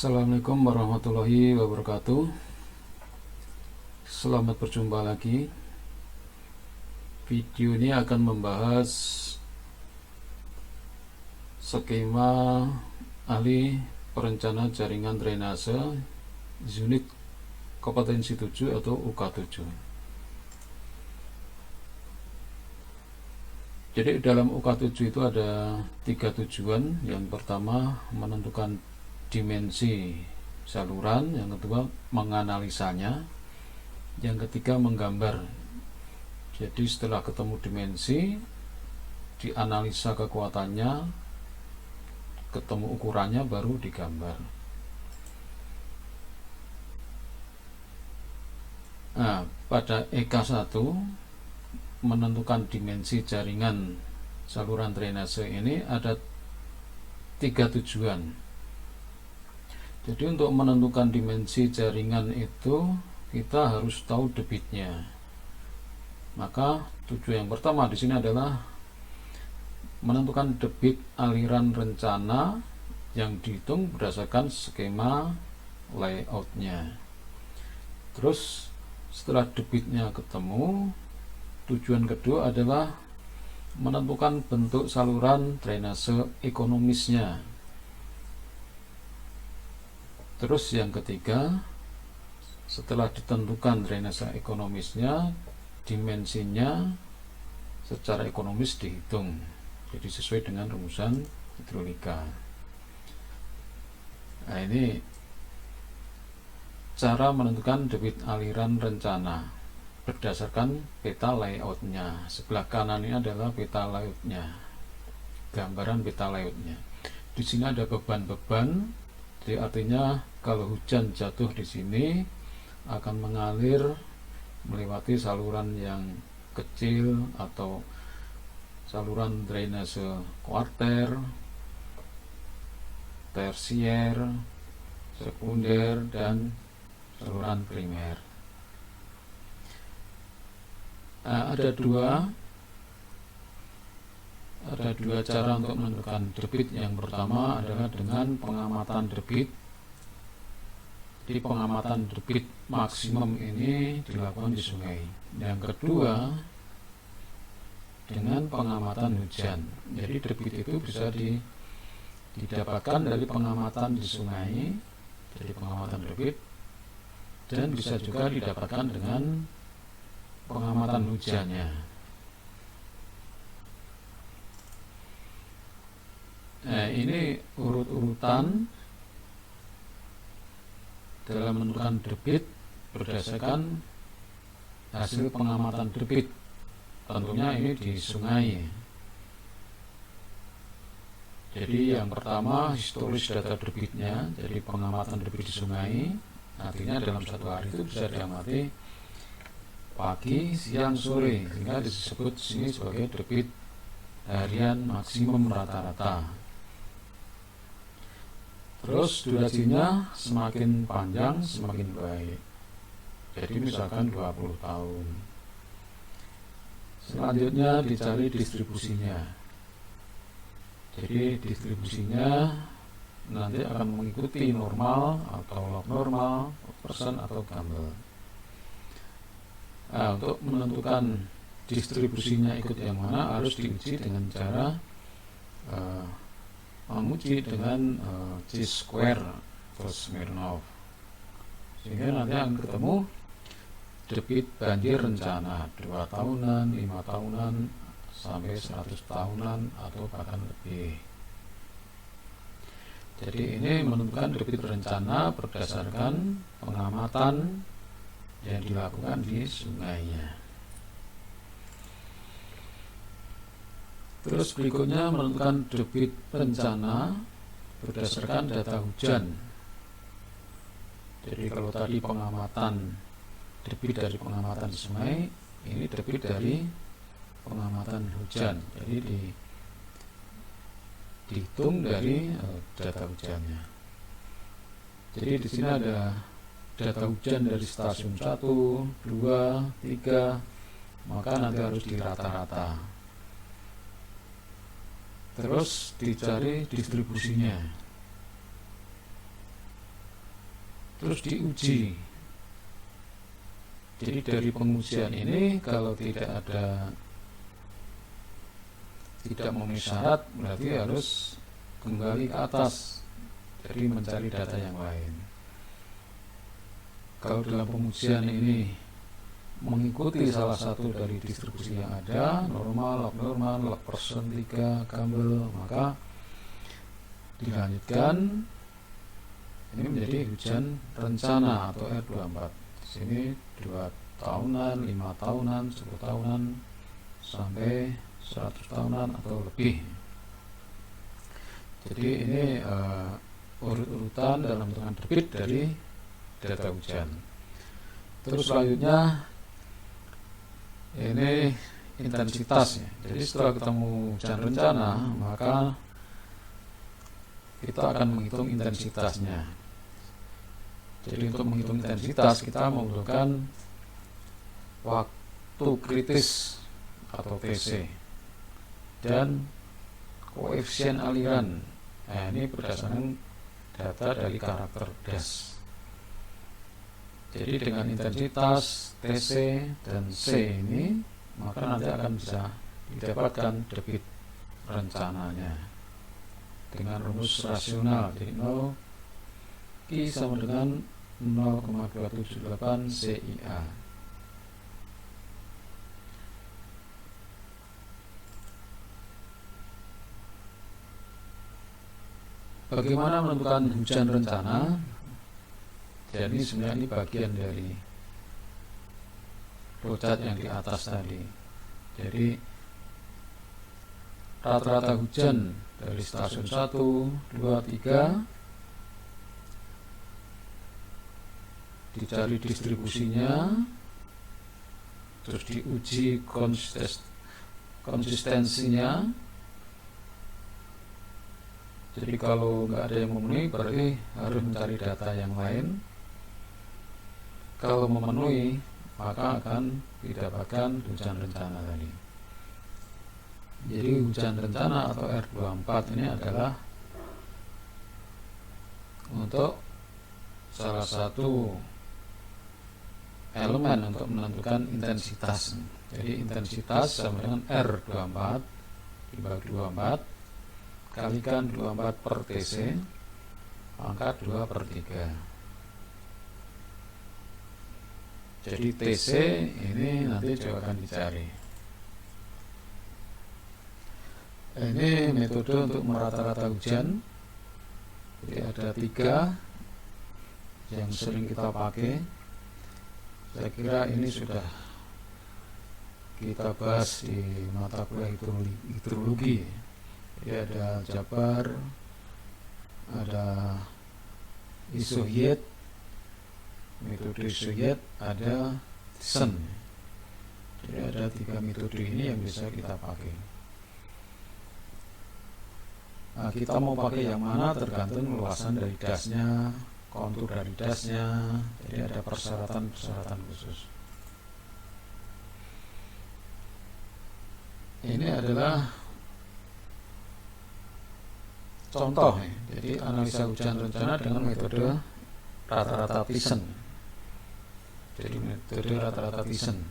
Assalamualaikum warahmatullahi wabarakatuh. Selamat berjumpa lagi. Video ini akan membahas skema ahli perencana jaringan drainase unit kompetensi 7 atau UK7. Jadi dalam UK7 itu ada 3 tujuan. Yang pertama menentukan dimensi saluran, yang kedua menganalisanya, yang ketiga menggambar. Jadi setelah ketemu dimensi, dianalisa kekuatannya, ketemu ukurannya, baru digambar. Nah, pada EK1 menentukan dimensi jaringan saluran drainase ini ada 3 tujuan. Jadi untuk menentukan dimensi jaringan itu kita harus tahu debitnya. Maka tujuan yang pertama di sini adalah menentukan debit aliran rencana yang dihitung berdasarkan skema layoutnya. Terus setelah debitnya ketemu, tujuan kedua adalah menentukan bentuk saluran drainase ekonomisnya. Terus yang ketiga, setelah ditentukan drainase ekonomisnya, dimensinya secara ekonomis dihitung. Jadi sesuai dengan rumusan hidrolika. Nah, ini cara menentukan debit aliran rencana berdasarkan peta layoutnya. Sebelah kanan ini adalah peta layoutnya, gambaran peta layoutnya. Di sini ada beban-beban. Jadi artinya kalau hujan jatuh di sini akan mengalir melewati saluran yang kecil atau saluran drainase kuarter, tersier, sekunder, dan saluran primer. Nah, ada dua cara untuk menentukan debit. Yang pertama adalah dengan pengamatan debit. Jadi pengamatan debit maksimum ini dilakukan di sungai. Yang kedua dengan pengamatan hujan. Jadi debit itu bisa didapatkan dari pengamatan di sungai, jadi pengamatan debit, dan bisa juga didapatkan dengan pengamatan hujannya. Nah, ini urut-urutan dalam menentukan debit berdasarkan hasil pengamatan debit. Tentunya ini di sungai. Jadi yang pertama historis data debitnya, jadi pengamatan debit di sungai. Artinya dalam satu hari itu bisa diamati pagi, siang, sore, sehingga disebut sini sebagai debit harian maksimum rata-rata. Terus durasinya semakin panjang semakin baik. Jadi misalkan 20 tahun. Selanjutnya dicari distribusinya. Jadi distribusinya nanti akan mengikuti normal atau log normal, persen atau gambar. Nah, untuk menentukan distribusinya ikut yang mana harus diuji dengan cara menguji dengan chi-square atau Smirnov, sehingga nanti akan ketemu debit banjir rencana 2 tahunan, 5 tahunan, sampai 100 tahunan atau bahkan lebih. Jadi ini menentukan debit rencana berdasarkan pengamatan yang dilakukan di sungainya. Terus berikutnya menentukan debit rencana berdasarkan data hujan. Jadi kalau tadi pengamatan debit dari pengamatan di sungai, ini debit dari pengamatan hujan. Jadi dihitung dari data hujannya. Jadi di sini ada data hujan dari stasiun 1, 2, 3, maka nanti harus dirata-rata. Terus dicari distribusinya. terus diuji. Jadi dari pengujian ini kalau tidak memenuhi syarat, berarti harus kembali ke atas, jadi mencari data yang lain. Kalau dalam pengujian ini mengikuti salah satu dari distribusi yang ada, normal, abnormal, log person 3, Campbell, maka dilanjutkan. Ini menjadi hujan rencana atau R24. Di sini 2 tahunan, 5 tahunan, 10 tahunan, sampai 100 tahunan atau lebih. Jadi ini urut-urutan dalam hitungan debit dari data hujan. Terus selanjutnya ini intensitasnya. Jadi setelah ketemu hujan rencana, maka kita akan menghitung intensitasnya. Jadi untuk menghitung intensitas kita membutuhkan waktu kritis atau TC dan koefisien aliran. Nah, ini berdasarkan data dari karakter DAS. Jadi dengan intensitas TC dan C ini, maka nanti akan bisa didapatkan debit rencananya dengan rumus rasional. Jadi 0 Q sama dengan 0,278 CIA. Bagaimana menentukan hujan rencana? Jadi sebenarnya ini bagian dari flowchart yang di atas tadi. Jadi rata-rata hujan dari stasiun 1, 2, 3 dicari distribusinya, terus diuji konsistensinya. Jadi kalau nggak ada yang memenuhi, berarti harus mencari data yang lain. Kalau memenuhi, maka akan didapatkan hujan rencana tadi. Jadi hujan rencana atau R24 ini adalah untuk salah satu elemen untuk menentukan intensitas. Jadi intensitas sama dengan R24 dibagi 24 kalikan 24 per TC pangkat 2/3. Jadi TC ini nanti juga akan dicari. Ini metode untuk merata-rata hujan. Jadi ada 3 yang sering kita pakai. Saya kira ini sudah kita bahas di mata kuliah hidrologi. Jadi ada Jabar, ada Isohyet, metode Isohyet, ada Thiessen. Jadi ada 3 metode ini yang bisa kita pakai. Nah, kita mau pakai yang mana tergantung luasan dari dasnya, kontur dari dasnya. Jadi ada persyaratan-persyaratan khusus. Ini adalah contoh nih. Jadi analisa hujan rencana dengan metode rata-rata Thiessen. Jadi metode rata-rata Thiessen.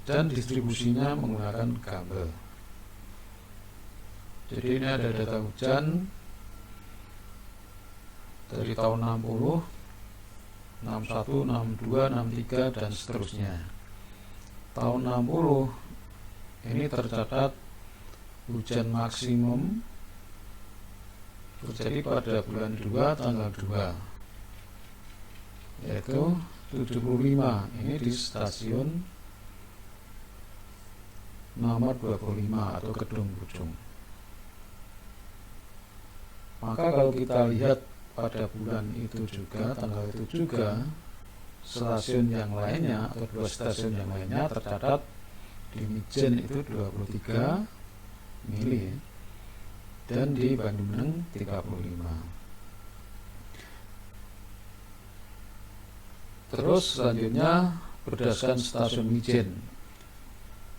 Dan distribusinya menggunakan Campbell. Jadi ini ada data hujan dari tahun 60, 61, 62, 63 dan seterusnya. Tahun 60 ini tercatat hujan maksimum terjadi pada bulan 2 tanggal 2, yaitu 75. Ini di stasiun nomor 25 atau Kedung Bujung. Maka kalau kita lihat pada bulan itu juga, tanggal itu juga, stasiun yang lainnya atau 2 stasiun yang lainnya tercatat di Mijen itu 23 mili dan di Bandung 35. Terus selanjutnya berdasarkan stasiun Mijen.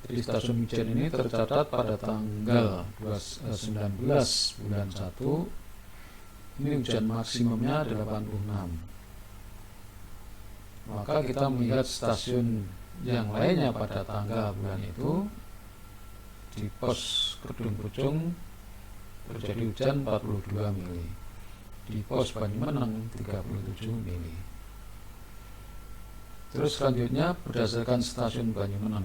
Jadi stasiun Mijen ini tercatat pada tanggal 19 bulan 1 ini hujan maksimumnya 86. Maka kita melihat stasiun yang lainnya pada tanggal bulan itu di pos Kedung Pucung terjadi hujan 42 mili, di pos Banyumeneng 37 mili. Terus selanjutnya berdasarkan stasiun Banyumeneng,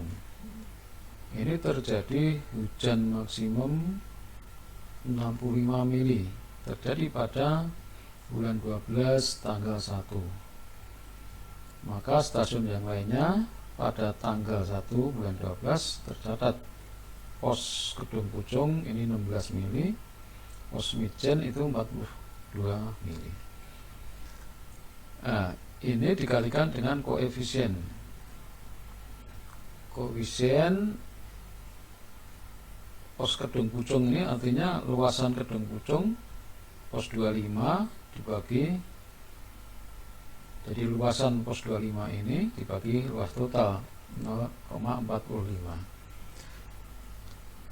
ini terjadi hujan maksimum 65 mili, terjadi pada bulan 12 tanggal 1. Maka stasiun yang lainnya pada tanggal 1 bulan 12 tercatat pos Kedung Pucung ini 16 mili, pos Mijen itu 42 mili. Nah, ini dikalikan dengan koefisien pos Kedung Pucung ini, artinya luasan Kedung Pucung pos 25 dibagi, jadi luasan pos 25 ini dibagi luas total 0,45.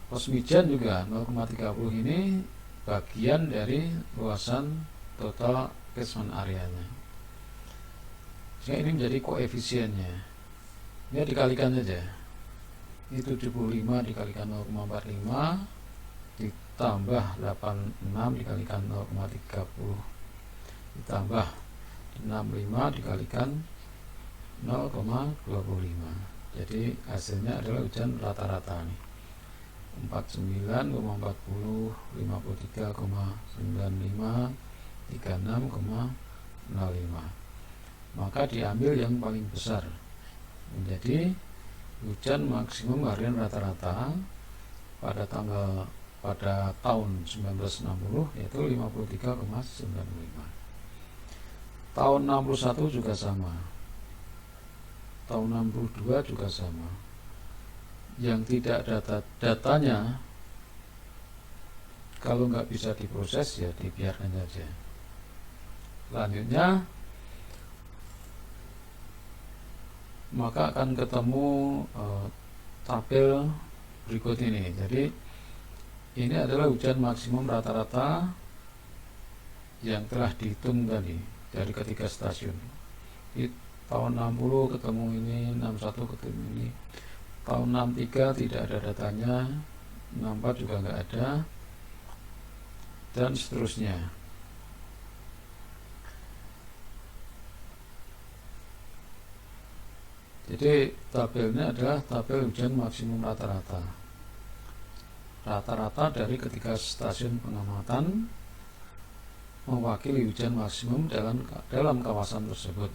Pos Mijen juga 0,30 ini bagian dari luasan total catchment areanya. Sehingga ini menjadi koefisiennya. Ini dikalikan saja. Ini 75 dikalikan 0,45 ditambah 86 dikalikan 0,30 ditambah 65 dikalikan 0,25. Jadi hasilnya adalah hujan rata-rata nih. 49,40, 53,95, 36,05. Maka diambil yang paling besar, menjadi hujan maksimum harian rata-rata pada tahun 1960 yaitu 53,95. Tahun 61 juga sama, tahun 62 juga sama. Yang tidak datanya, kalau nggak bisa diproses ya dibiarkan saja. Selanjutnya maka akan ketemu tabel berikut ini. Jadi ini adalah hujan maksimum rata-rata yang telah dihitung tadi dari ketiga stasiun. Di tahun 60 ketemu ini, 61 ketemu ini, tahun 63 tidak ada datanya, 64 juga nggak ada, dan seterusnya. Jadi tabelnya adalah tabel hujan maksimum rata-rata. Rata-rata dari ketiga stasiun pengamatan mewakili hujan maksimum dalam kawasan tersebut.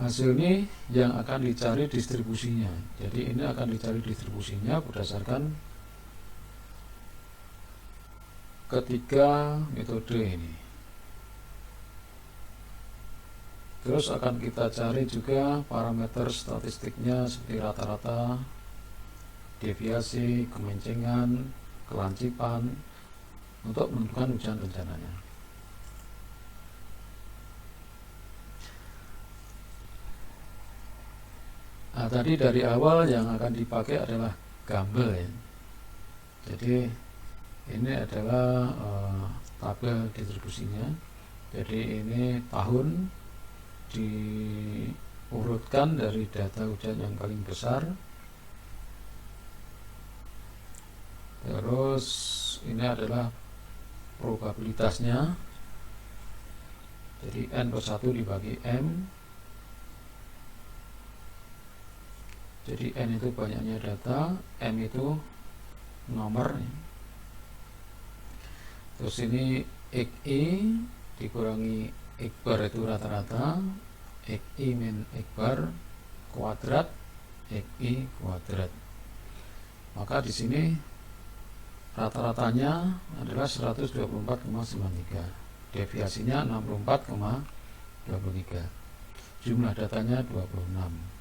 Hasil ini yang akan dicari distribusinya. Jadi ini akan dicari distribusinya berdasarkan ketiga metode ini. Terus akan kita cari juga parameter statistiknya seperti rata-rata, deviasi, kemencengan, kelancipan untuk menentukan hujan rencananya. Nah, tadi dari awal yang akan dipakai adalah Gamble ya. Jadi ini adalah tabel distribusinya. Jadi ini tahun diurutkan dari data hujan yang paling besar. Terus ini adalah probabilitasnya. Jadi N+1 dibagi M. Jadi N itu banyaknya data, M itu nomor. Terus ini XI dikurangi X bar itu rata-rata, XI min X bar kuadrat, XI kuadrat. Maka di sini rata-ratanya adalah 124,93, deviasinya 64,23, jumlah datanya 26.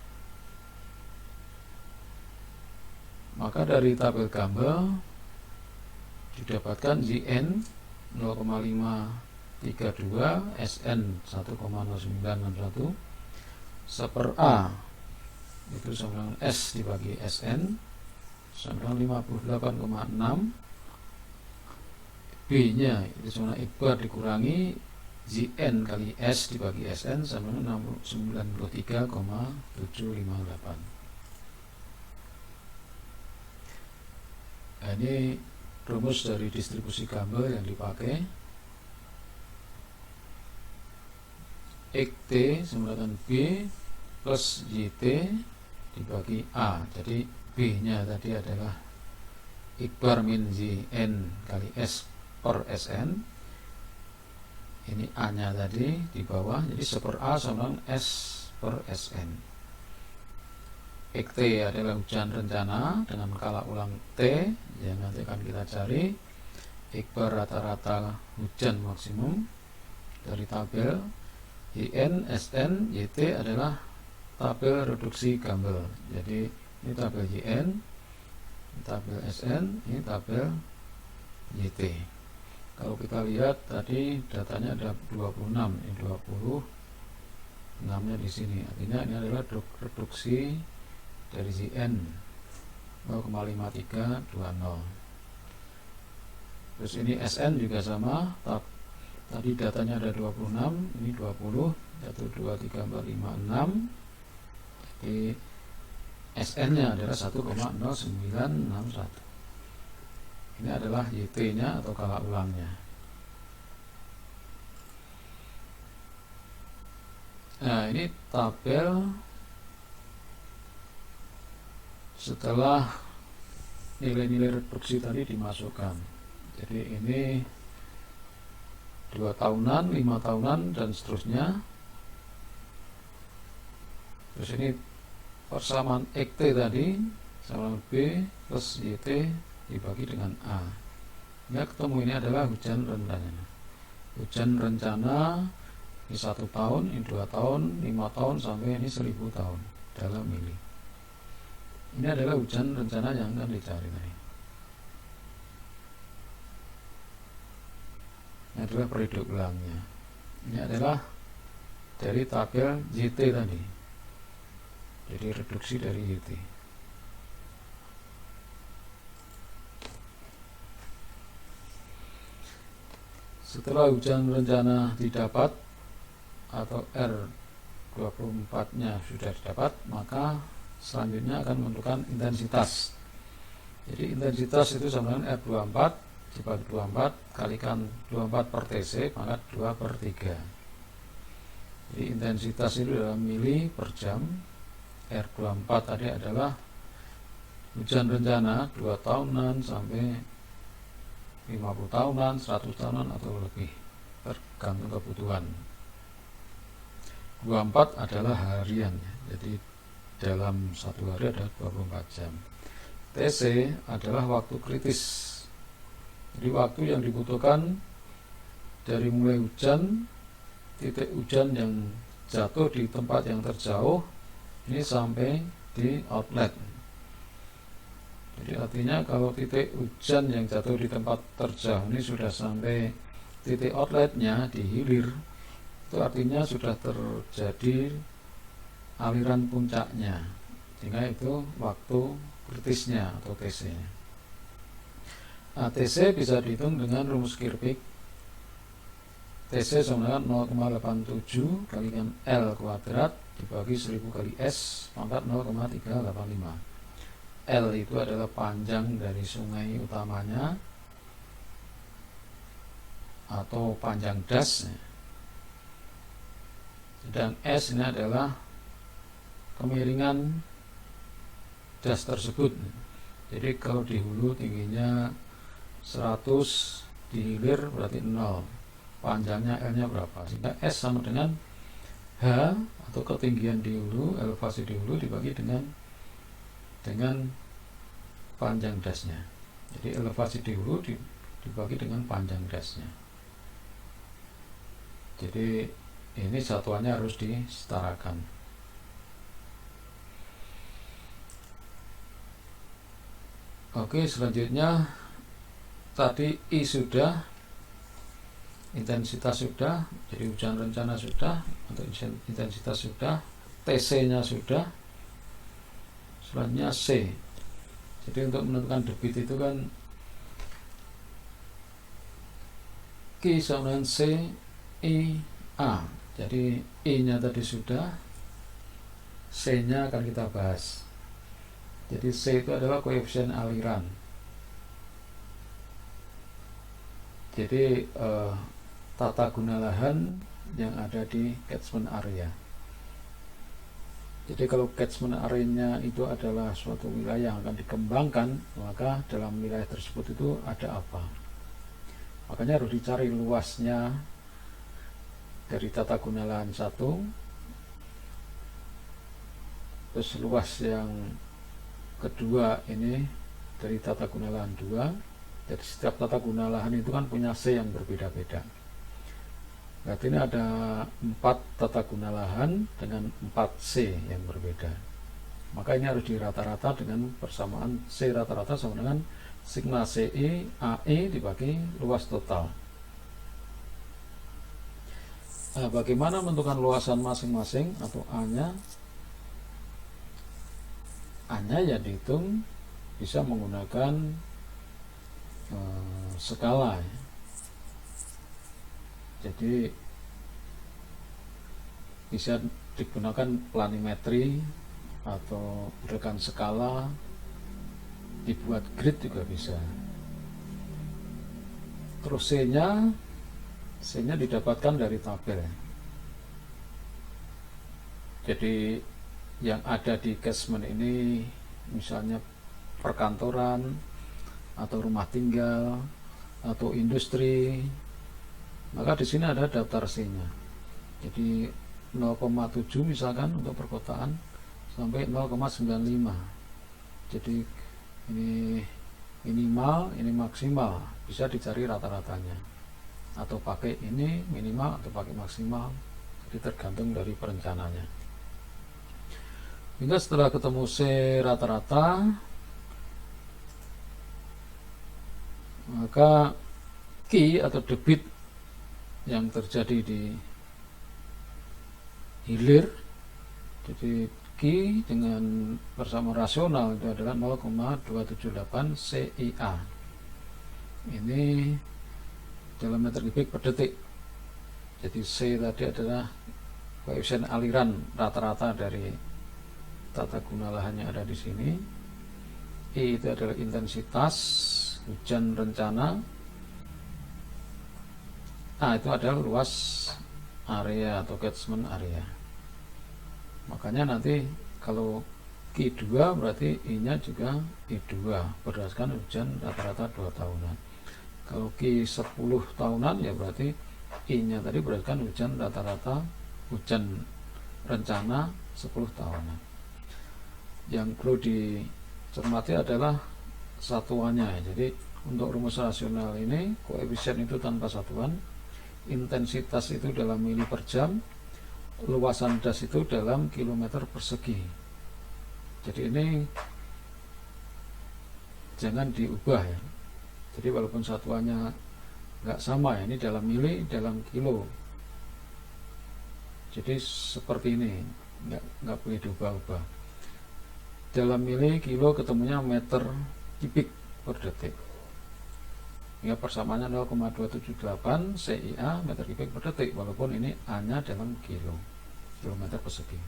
Maka dari tabel Gamble didapatkan JN 0,532, SN 1,0961, seper A itu sama S dibagi SN sama 58,6, B-nya itu sama Ikbar dikurangi JN kali S dibagi SN sama 93,758. Nah, ini rumus dari distribusi gambar yang dipakai. XT sama dengan B plus YT dibagi A. Jadi B-nya tadi adalah Ikbar min JN kali S per SN. Ini A-nya tadi di bawah, jadi 1/A sama dengan S per SN. XT adalah hujan rencana dengan skala ulang T yang nanti akan kita cari. Ikbar rata-rata hujan maksimum dari tabel. YN, SN, YT adalah tabel reduksi gambar. Jadi ini tabel YN, ini tabel SN, ini tabel YT. Kalau kita lihat tadi datanya ada 26, ini 20, 6-nya di sini. Artinya ini adalah reduksi dari YN 0,5320. Terus ini SN juga sama. Tadi datanya ada 26, ini 20, 1, 2, 3, 4, 5, 6. Jadi SN-nya adalah 1,0961. Ini adalah YT-nya atau skala ulangnya. Nah, ini tabel setelah nilai-nilai reduksi tadi dimasukkan. Jadi ini 2 tahunan, 5 tahunan, dan seterusnya. Terus ini persamaan XT tadi sama B plus YT dibagi dengan A. Ya, ketemu ini adalah hujan rencana. Hujan rencana ini 1 tahun, ini 2 tahun, 5 tahun, sampai ini 1000 tahun dalam mili. Ini adalah hujan rencana yang akan dicari tadi. Ini adalah periode ulangnya. Ini adalah dari tabel YT tadi. Jadi reduksi dari YT. Setelah hujan rencana didapat atau R24-nya sudah didapat, maka selanjutnya akan menentukan intensitas. Jadi intensitas itu sama dengan R24 dibagi 24 kalikan 24 per TC, maka 2/3. Jadi intensitas itu dalam mili per jam. R24 tadi adalah hujan rencana 2 tahunan sampai 50 tahunan, 100 tahunan atau lebih, tergantung kebutuhan. 24 adalah harian, jadi dalam satu hari ada 24 jam. TC adalah waktu kritis. Jadi waktu yang dibutuhkan dari mulai hujan, titik hujan yang jatuh di tempat yang terjauh, ini sampai di outlet. Jadi artinya kalau titik hujan yang jatuh di tempat terjauh ini sudah sampai titik outletnya di hilir, itu artinya sudah terjadi aliran puncaknya, sehingga itu waktu kritisnya atau TC-nya. TC bisa dihitung dengan rumus Kirchhoff. TC sama dengan 0,87 kalikan L kuadrat dibagi 1000 kali S pangkat 0,385. L itu adalah panjang dari sungai utamanya atau panjang das, sedang S ini adalah kemiringan das tersebut. Jadi kalau di hulu tingginya 100, di hilir berarti 0, panjangnya L nya berapa, sehingga S sama dengan H atau ketinggian di hulu, elevasi di hulu dibagi dengan panjang dasnya. Jadi elevasi di hulu dibagi dengan panjang dasnya. Jadi ini satuannya harus disetarakan. Oke, selanjutnya tadi I sudah, intensitas sudah, jadi hujan rencana sudah, untuk intensitas sudah, TC-nya sudah. Selanjutnya C. Jadi untuk menentukan debit itu kan Q sama dengan C I A. Jadi I nya tadi sudah, C nya akan kita bahas. Jadi C itu adalah koefisien aliran. Jadi tata guna lahan yang ada di catchment area. Jadi kalau catchment area-nya itu adalah suatu wilayah yang akan dikembangkan, maka dalam wilayah tersebut itu ada apa? Makanya harus dicari luasnya dari tata guna lahan 1, terus luas yang kedua ini dari tata guna lahan 2. Jadi setiap tata guna lahan itu kan punya C yang berbeda-beda. Berarti ini ada 4 tata guna lahan dengan 4 C yang berbeda. Maka ini harus dirata-rata dengan persamaan C rata-rata sama dengan sigma CI AE dibagi luas total. Nah, bagaimana menentukan luasan masing-masing atau A-nya? A-nya ya dihitung bisa menggunakan skala ya. Jadi bisa digunakan planimetri atau berdasarkan skala, dibuat grid juga bisa. Terus C-nya didapatkan dari tabel. Jadi yang ada di catchment ini misalnya perkantoran atau rumah tinggal atau industri, maka di sini ada daftar C-nya. Jadi 0,7 misalkan untuk perkotaan sampai 0,95. Jadi ini minimal, ini maksimal, bisa dicari rata-ratanya. Atau pakai ini minimal atau pakai maksimal. Jadi tergantung dari perencananya. Hingga setelah ketemu C rata-rata, maka Q atau debit yang terjadi di hilir, jadi Q dengan bersama rasional itu adalah 0,278 CIA. Ini dalam meter kubik per detik. Jadi C tadi adalah koefisien aliran rata-rata dari tata guna lahan yang ada di sini. I itu adalah intensitas hujan rencana. A itu adalah luas area atau catchment area. Makanya nanti kalau Q2 berarti I-nya juga I2 berdasarkan hujan rata-rata 2 tahunan. Kalau Q10 tahunan ya berarti I-nya tadi berdasarkan hujan rata-rata hujan rencana 10 tahunan. Yang perlu dicermati adalah satuannya. Jadi untuk rumus rasional ini koefisien itu tanpa satuan, intensitas itu dalam mili per jam, luasan das itu dalam kilometer persegi. Jadi ini jangan diubah ya. Jadi walaupun satuannya nggak sama ya, ini dalam mili, dalam kilo. Jadi seperti ini, nggak boleh diubah-ubah. Dalam mili, kilo ketemunya meter kubik per detik. Ya, persamaannya 0,278 CIA meter kubik per detik, walaupun ini A-nya dalam kilometer persegi.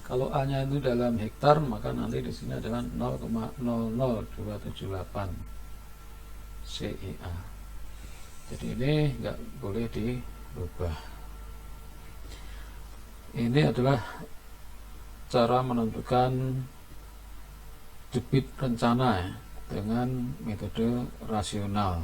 Kalau A-nya itu dalam hektar, maka nanti di sini adalah 0,00278 CIA. Jadi ini nggak boleh diubah. Ini adalah cara menentukan debit rencana ya, dengan metode rasional.